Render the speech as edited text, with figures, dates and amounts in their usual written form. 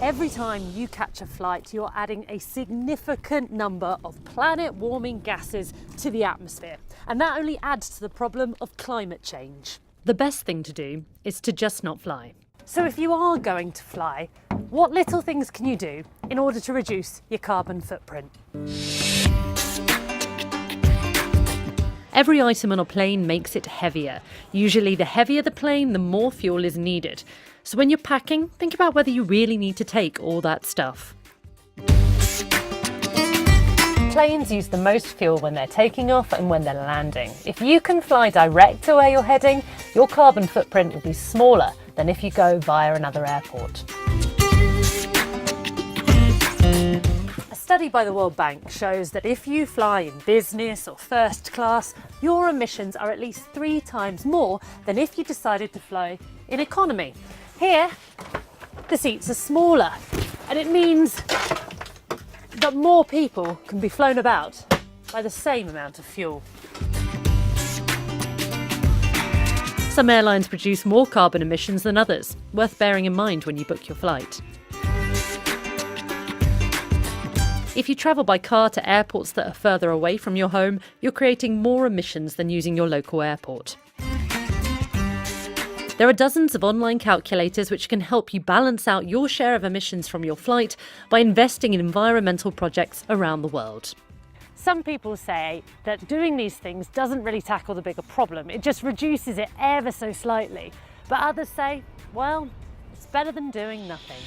Every time you catch a flight, you're adding a significant number of planet-warming gases to the atmosphere, and that only adds to the problem of climate change. The best thing to do is to just not fly. So if you are going to fly, what little things can you do in order to reduce your carbon footprint? Every item on a plane makes it heavier. Usually the heavier the plane, the more fuel is needed. So when you're packing, think about whether you really need to take all that stuff. Planes use the most fuel when they're taking off and when they're landing. If you can fly direct to where you're heading, your carbon footprint will be smaller than if you go via another airport. A study by the World Bank shows that if you fly in business or first class, your emissions are at least 3 times more than if you decided to fly in economy. Here, the seats are smaller, and it means that more people can be flown about by the same amount of fuel. Some airlines produce more carbon emissions than others, worth bearing in mind when you book your flight. If you travel by car to airports that are further away from your home, you're creating more emissions than using your local airport. There are dozens of online calculators which can help you balance out your share of emissions from your flight by investing in environmental projects around the world. Some people say that doing these things doesn't really tackle the bigger problem, it just reduces it ever so slightly. But others say, well, it's better than doing nothing.